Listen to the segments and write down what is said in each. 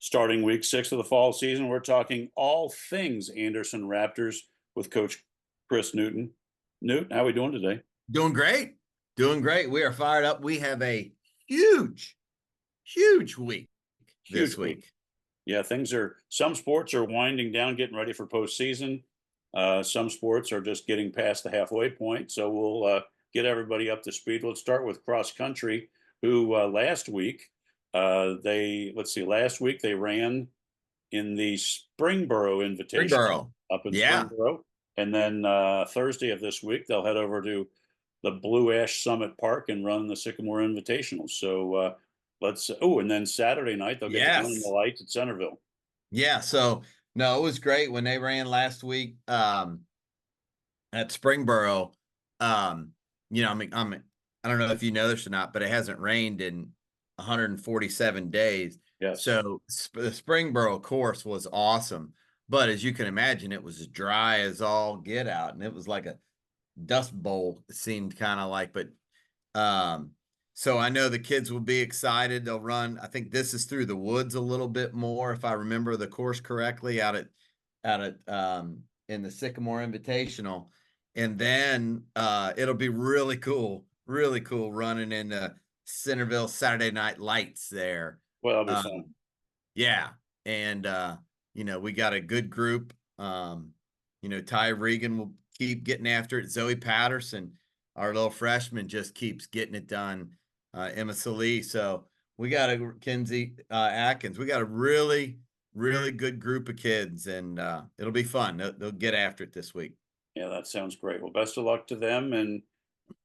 Starting week 6 of the fall season, we're talking all things Anderson Raptors with Coach Chris Newton. Newt, how are we doing today? Doing great. Doing great. We are fired up. We have a huge, huge week Huge this week. week. Yeah, some sports are winding down, getting ready for postseason. Some sports are just getting past the halfway point. So we'll get everybody up to speed. Let's start with cross country, who last week, last week they ran in the Springboro Invitational Springboro. up in Yeah. Springboro. And then Thursday of this week, they'll head over to the Blue Ash Summit Park and run the Sycamore Invitational. So and then Saturday night, they'll get to run in the Yes. lights at Centerville. Yeah. So no, it was great when they ran last week at Springboro. I don't know if you know this or not, but it hasn't rained in 147 days. Yes. So the Springboro course was awesome. But as you can imagine, it was dry as all get out. And it was like a Dust Bowl, it seemed kind of like, but so I know the kids will be excited. They'll run. I think this is through the woods a little bit more, if I remember the course correctly, out at in the Sycamore Invitational. And then it'll be really cool running in the Centerville Saturday Night Lights there. Well, that'll be fun. Yeah. And we got a good group. Ty Regan will keep getting after it. Zoe Patterson, our little freshman, just keeps getting it done. Emma Salee. So we got a Kinsey Atkins. We got a really, really good group of kids, and it'll be fun. They'll get after it this week. Yeah, that sounds great. Well, best of luck to them. And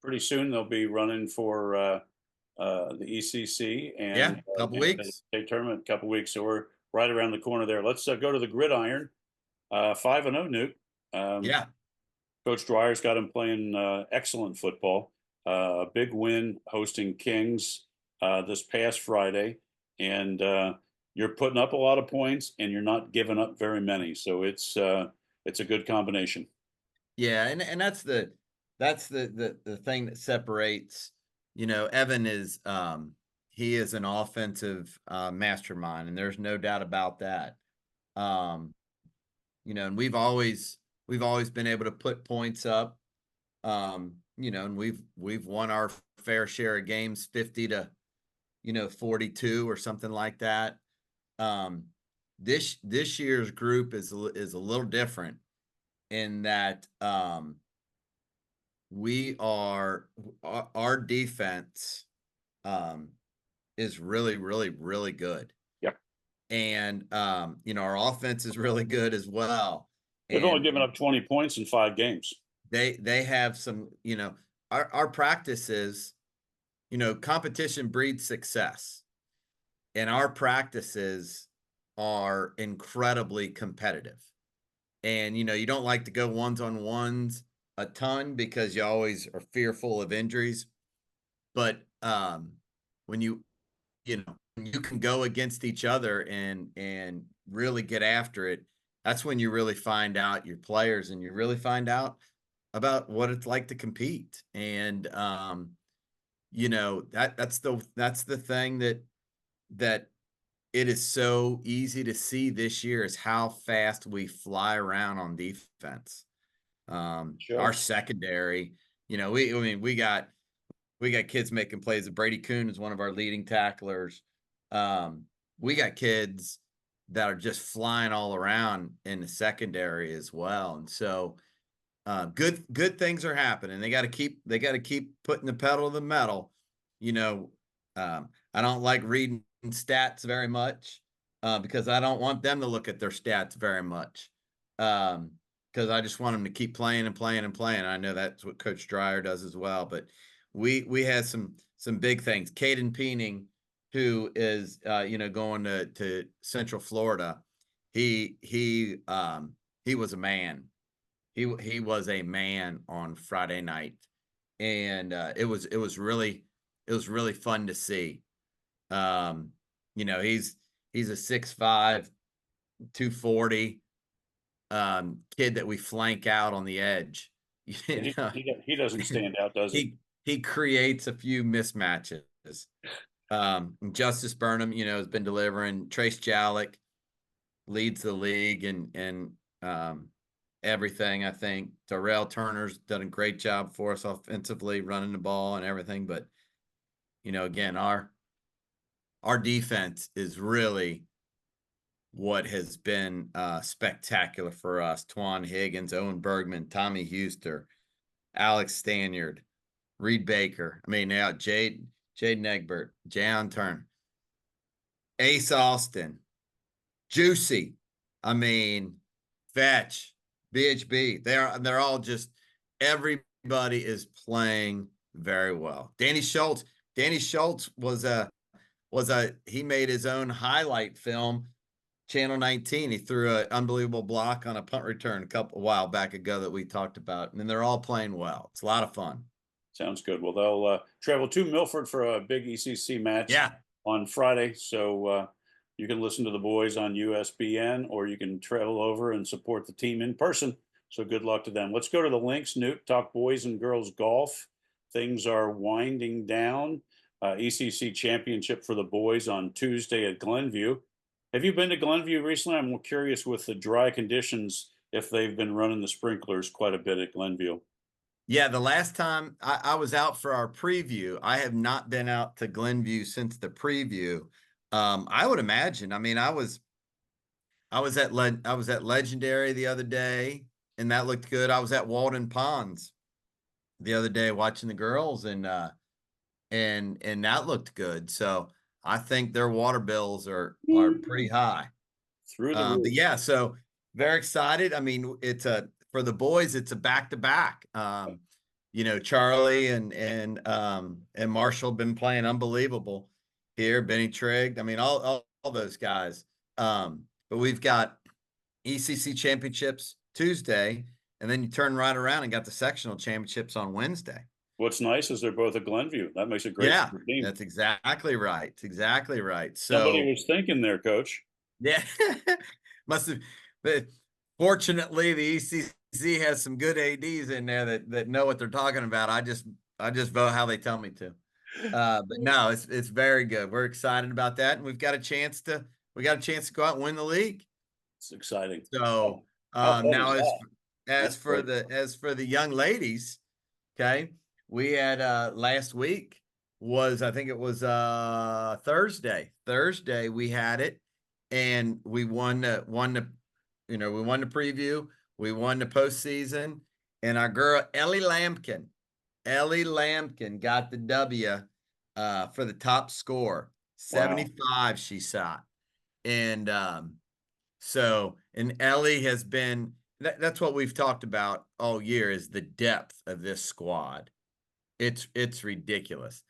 pretty soon they'll be running for the ECC and a couple weeks. State tournament, a couple weeks. So we're right around the corner there. Let's go to the gridiron. 5-0, Newt. Yeah. Coach Dwyer's got him playing excellent football. A big win hosting Kings this past Friday. And you're putting up a lot of points and you're not giving up very many. So it's a good combination. Yeah, and that's the thing that separates, Evan is he is an offensive mastermind, and there's no doubt about that. And we've always been able to put points up. And we've won our fair share of games, 50 to 42 or something like that. This year's group is a little different in that our defense is really, really, really good. Yep. And our offense is really good as well. They've only given up 20 points in 5 games. They have some, our practices, competition breeds success. And our practices are incredibly competitive. And, you don't like to go ones-on-ones a ton because you always are fearful of injuries. But when you can go against each other and really get after it, that's when you really find out your players and you really find out about what it's like to compete. And, that's the thing that it is so easy to see this year is how fast we fly around on defense. Sure. Our secondary, we got kids making plays. Brady Kuhn is one of our leading tacklers. We got kids that are just flying all around in the secondary as well. And so good things are happening. They got to keep putting the pedal to the metal. I don't like reading stats very much because I don't want them to look at their stats very much because I just want them to keep playing and playing and playing. I know that's what Coach Dwyer does as well, but we had some big things. Caden Peening, who is going to Central Florida, he was a man. He was a man on Friday night, and it was really fun to see. He's a 6'5", 240 kid that we flank out on the edge. He doesn't stand out, does he? He creates a few mismatches. Justice Burnham, has been delivering. Trace Jallick leads the league and everything. I think Darrell Turner's done a great job for us offensively, running the ball and everything. But again, our defense is really what has been spectacular for us. Twan Higgins, Owen Bergman, Tommy Huster, Alex Stanyard, Reed Baker. I mean, now Jaden Egbert, Jayon Turner, Ace Austin, Juicy. I mean, Fetch, BHB. They're all just, everybody is playing very well. Danny Schultz. Danny Schultz he made his own highlight film, Channel 19. He threw an unbelievable block on a punt return a while back ago that we talked about, and they're all playing well. It's a lot of fun. Sounds good. Well, they'll travel to Milford for a big ECC match Yeah. on Friday. So you can listen to the boys on USBN, or you can travel over and support the team in person. So good luck to them. Let's go to the links, Newt, talk boys and girls golf. Things are winding down. ECC championship for the boys on Tuesday at Glenview. Have you been to Glenview recently? I'm curious with the dry conditions if they've been running the sprinklers quite a bit at Glenview. Yeah, the last time I was out for our preview, I have not been out to Glenview since the preview. I would imagine. I mean, I was at Legendary the other day, and that looked good. I was at Walden Ponds the other day watching the girls, and that looked good. So I think their water bills are pretty high. Through the But roof. yeah, so very excited. I mean, for the boys, it's a back-to-back. Charlie and Marshall have been playing unbelievable here. Benny Trigg. I mean, all those guys. But we've got ECC championships Tuesday, and then you turn right around and got the sectional championships on Wednesday. What's nice is they're both at Glenview. That makes it great Yeah, for the team. that's exactly right. It's exactly right. Somebody So was thinking there, Coach. yeah, must have. But fortunately, the ECC has some good ADs in there that know what they're talking about. I just vote how they tell me to. But no, it's very good. We're excited about that, and we've got a chance to go out and win the league. It's exciting. So How fun now is that? as That's for great. the young ladies, okay, we had last week was, I think it was Thursday. Thursday we had it, and we won the we won the preview, we won the postseason, and our girl Ellie Lampkin got the W for the top score. Wow. 75 she shot. And and Ellie has been, that's what we've talked about all year, is the depth of this squad. It's ridiculous.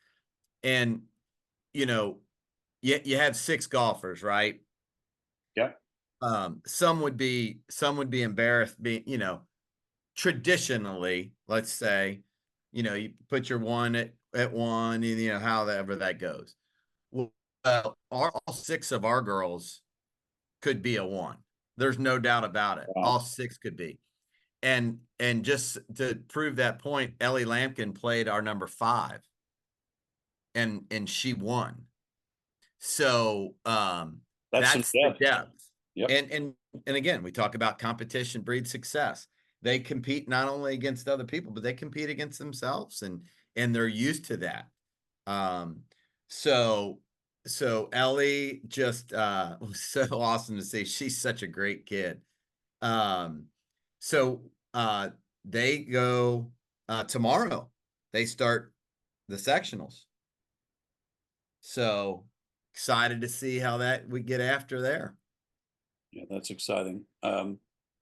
And you have 6 golfers, right? Yep. Some would be embarrassed being, traditionally, let's say, you put your one at one, and however that goes. Well, all 6 of our girls could be a 1. There's no doubt about it. Wow. All 6 could be. And just to prove that point, Ellie Lampkin played our number 5, and she won. So That's some that's the depth. depth. Yep. And again, we talk about competition breeds success. They compete not only against other people, but they compete against themselves, and they're used to that. So Ellie just was so awesome to see. She's such a great kid. So they go tomorrow. They start the sectionals. So excited to see how that we get after there. Yeah, that's exciting.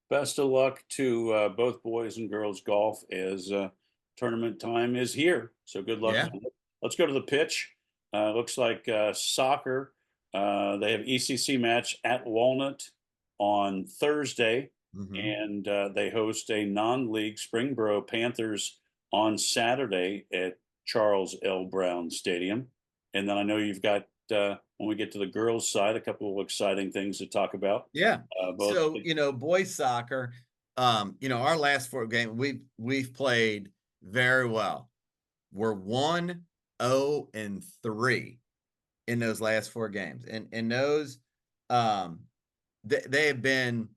Best of luck to both boys and girls golf as tournament time is here. So good luck. Yeah. Let's go to the pitch. Looks like soccer. They have ECC match at Walnut on Thursday, and they host a non-league Springboro Panthers on Saturday at Charles L. Brown Stadium. And then I know you've got when we get to the girls' side, a couple of exciting things to talk about. Yeah. Both. So, boys soccer, our last 4 games, we've played very well. We're 1-0-3 in those last 4 games. And those, um, they have been,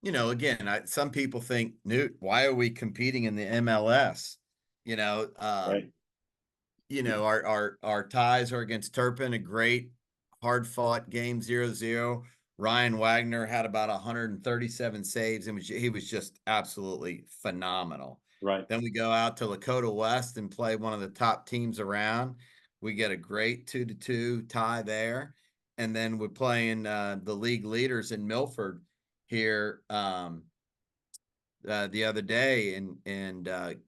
again, some people think, Newt, why are we competing in the MLS? You know, um, Right. our ties are against Turpin, a great hard fought game, 0-0. Ryan Wagner had about 137 saves and he was just absolutely phenomenal. Right. Then we go out to Lakota West and play one of the top teams around. We get a great 2-2 tie there. And then we're playing the league leaders in Milford here the other day, and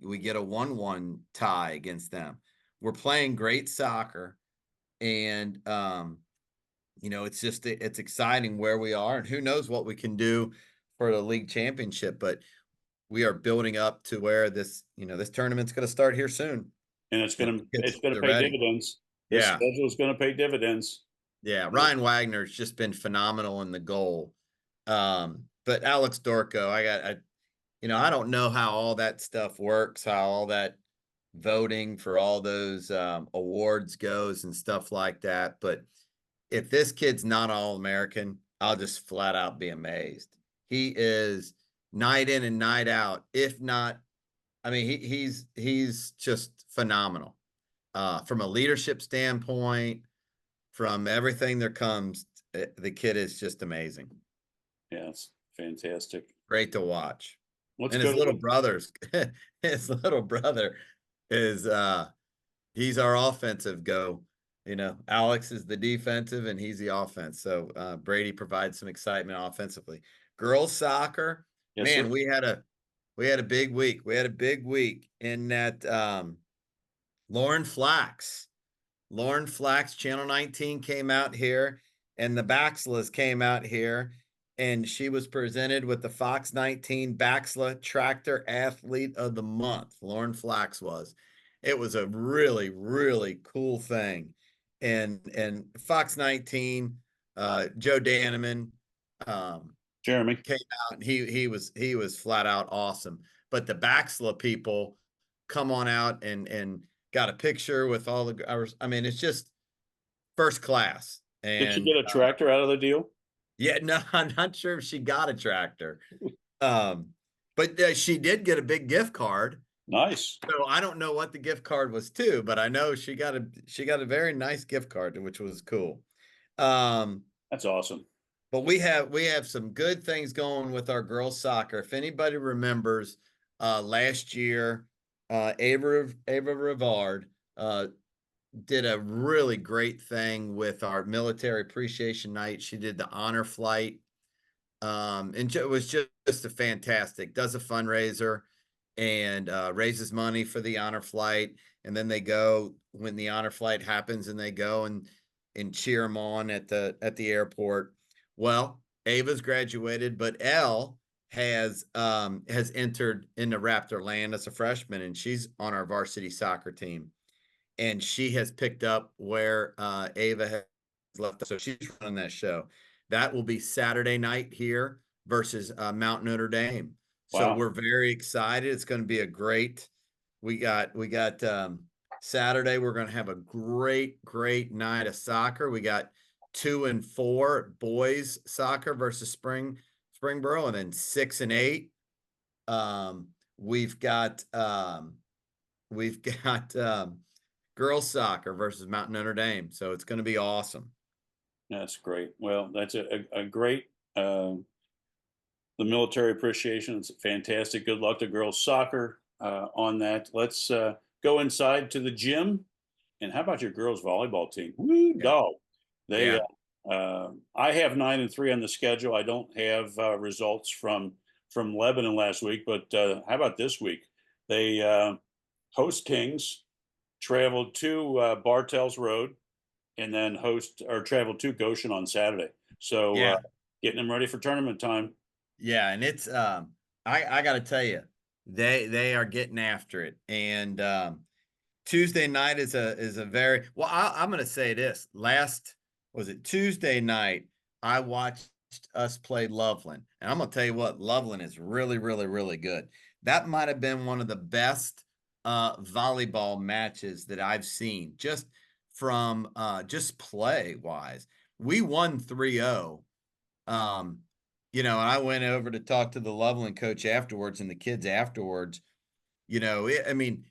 we get a 1-1 tie against them. We're playing great soccer, and it's exciting where we are, and who knows what we can do for the league championship. But we are building up to where this tournament's going to start here soon, And it's and gonna the it's kids gonna they're pay ready. dividends. This Yeah, schedule is gonna pay dividends. yeah. Ryan Wagner's just been phenomenal in the goal. But Alex Dorco, I don't know how all that stuff works, how all that voting for all those awards goes and stuff like that. But if this kid's not all American, I'll just flat out be amazed. He is night in and night out. If not, I mean, he's just phenomenal from a leadership standpoint. From everything there comes, the kid is just amazing. Yeah, it's fantastic. Great to watch. Let's And go his to little the brothers, his little brother is he's our offensive go. Alex is the defensive and he's the offense. So Brady provides some excitement offensively. Girls soccer, yes, sir. man, we had a big week. We had a big week in that Lauren Flax. Lauren Flax, Channel 19 came out here, and the Baxlas came out here, and she was presented with the Fox 19 Baxla Tractor Athlete of the Month. Lauren Flax was. It was a really, really cool thing. And Fox 19, Joe Daneman Jeremy. came out, and he was flat out awesome. But the Baxla people come on out and got a picture with all the. I mean, it's just first class. Did she And get a tractor out of the deal? yeah, no, I'm not sure if she got a tractor, um, but she did get a big gift card. Nice. So I don't know what the gift card was to, but I know she got a very nice gift card, which was cool. Um, That's awesome. but we have some good things going with our girls soccer. If anybody remembers, last year, Ava Rivard did a really great thing with our military appreciation night. She did the honor flight, and it was just a fantastic. Does a fundraiser and raises money for the honor flight, and then they go when the honor flight happens, and they go and cheer them on at the airport. Well, Ava's graduated, but Elle has entered into Raptor land as a freshman, and she's on our varsity soccer team, and she has picked up where Ava has left. So she's running that show. That will be Saturday night here versus Mount Notre Dame. So Wow. we're very excited. It's going to be a great. We got Saturday. We're going to have a great night of soccer. We got 2 and 4 boys soccer versus Springboro, and then 6 and 8. Um, we've got um, we've got girls soccer versus Mount Notre Dame. So it's going to be awesome. That's great. Well, that's a great the military appreciation. It's fantastic. Good luck to girls soccer on that. Let's go inside to the gym. And how about your girls volleyball team? Woo, Yeah. dog. They, Yeah. I have 9-3 on the schedule. I don't have results from Lebanon last week, but how about this week? They host Kings, traveled to Bartels Road, and then host or travel to Goshen on Saturday. So Yeah. getting them ready for tournament time. Yeah. And it's I gotta tell you, they are getting after it. And Tuesday night is a very well. I'm going to say this. Last was it Tuesday night? I watched us play Loveland, and I'm going to tell you what, Loveland is really, really, really good. That might have been one of the best volleyball matches that I've seen. Just from just play wise. We won 3-0. Um, and I went over to talk to the Loveland coach afterwards and the kids afterwards. I mean,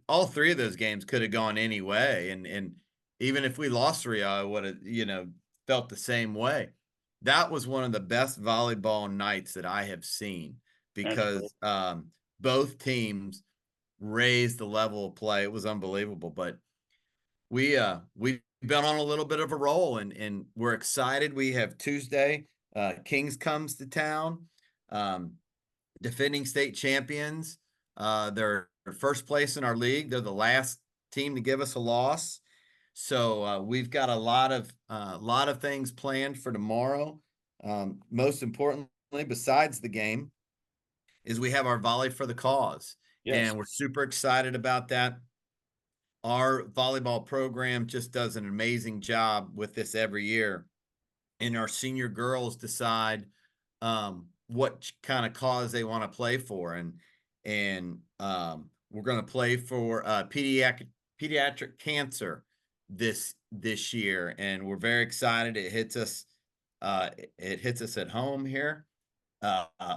all three of those games could have gone any way. And even if we lost 3, I would have, felt the same way. That was one of the best volleyball nights that I have seen That's great. because both teams raised the level of play. It was unbelievable. But we've been on a little bit of a roll and we're excited. We have Tuesday. Kings comes to town. Um, Defending state champions. They're first place in our league. They're the last team to give us a loss. So we've got a lot of things planned for tomorrow. Most importantly, besides the game, is we have our volley for the cause, Yes. and we're super excited about that. Our volleyball program just does an amazing job with this every year, and our senior girls decide what kind of cause they want to play for, and we're going to play for pediatric cancer this year, and we're very excited. It hits us at home here.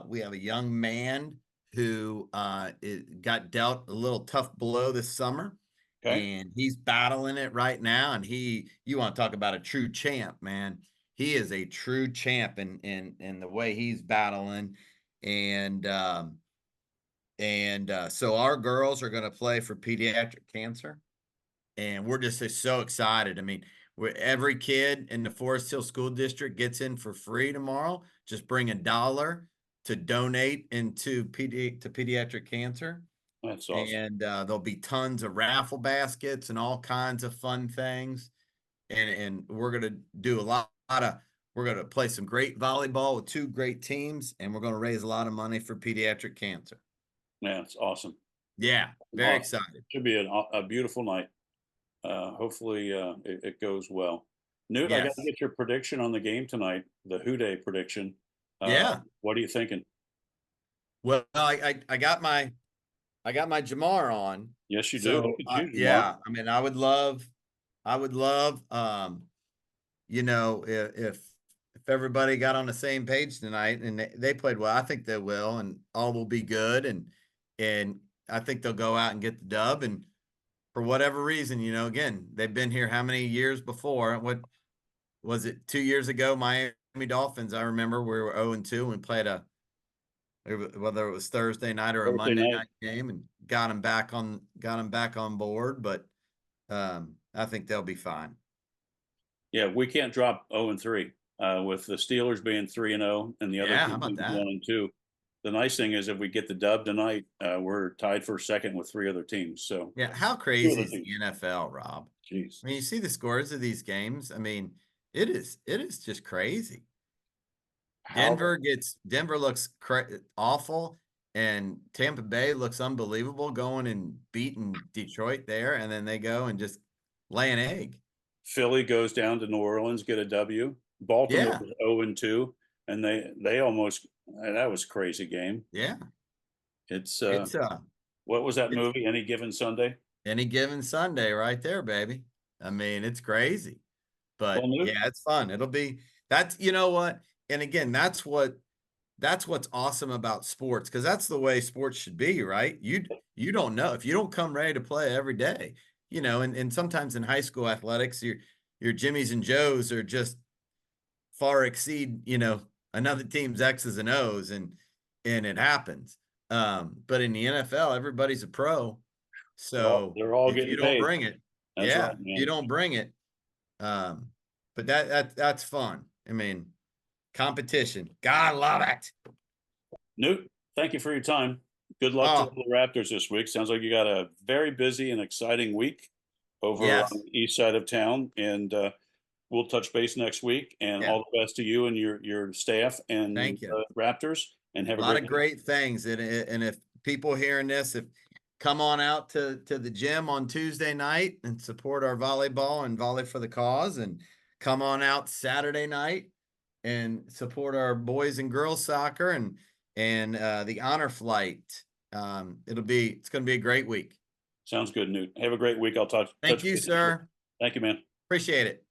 We have a young man who got dealt a little tough blow this summer, Okay. and he's battling it right now. And you want to talk about a true champ, man. He is a true champ in the way he's battling, and so our girls are going to play for pediatric cancer, and we're just so excited. I mean, every kid in the Forest Hill School District gets in for free tomorrow. Just bring $1 to donate into pediatric cancer, That's awesome. and there'll be tons of raffle baskets and all kinds of fun things. And we're gonna do a lot of. We're gonna play some great volleyball with 2 great teams, and we're gonna raise a lot of money for pediatric cancer. Yeah, it's awesome. Yeah, very Awesome. excited. Should be a beautiful night. Hopefully, it goes well. Newt, I got to Yes. get your prediction on the game tonight, the Who Day prediction. Yeah. What are you thinking? Well, I got my Jamar on. Yes, you do. Look So at you, Jamar. yeah, I mean, I would love, if everybody got on the same page tonight and they played well, I think they will, and all will be good. And I think they'll go out and get the dub. And for whatever reason, again, they've been here how many years before? What was it? 2 years ago, Miami Dolphins. I remember we were 0-2 and we played whether it was Thursday night or a Thursday Monday night. night game, and got him back on board. But I think they'll be fine. Yeah, we can't drop 0-3 with the Steelers being 3-0 and the other Yeah, how two about teams that? 1-2. The nice thing is if we get the dub tonight, we're tied for second with 3 other teams. So Yeah, how two crazy other is the teams. NFL, Rob? I mean, you Jesus. see the scores of these games. I mean, it is just crazy. How Denver looks awful, and Tampa Bay looks unbelievable going and beating Detroit there, and then they go and just lay an egg. Philly goes down to New Orleans, get a W. Baltimore Yeah, 0-2, and they almost that was a crazy game. yeah. It's It's what was that it's movie? Any Given Sunday? any given Sunday right there, baby. I mean, it's crazy. Well, But Newt, yeah, it's fun. It'll be that's you know what? And again, that's what's awesome about sports, because that's the way sports should be, right? You don't know if you don't come ready to play every day, and sometimes in high school athletics, your Jimmies and Joes are just far exceed, another team's X's and O's, and it happens. But in the NFL, everybody's a pro. So they're all if you getting don't paid. bring it, That's yeah, right, if you man. don't bring it, um, but that's fun. I mean, competition. God love it. Newt, thank you for your time. Good luck to Oh, the Raptors this week. Sounds like you got a very busy and exciting week over on yes. the east side of town, and we'll touch base next week. And Yeah. all the best to you and your staff and Thank you. Raptors. And have A a lot great of night. great things. And if people hearing this, if come on out to the gym on Tuesday night and support our volleyball and volley for the cause, and come on out Saturday night and support our boys and girls soccer and the honor flight. It's going to be a great week. Sounds good, Newt. Have a great week. I'll touch Thank base you, next week. sir. Thank you, man. Appreciate it.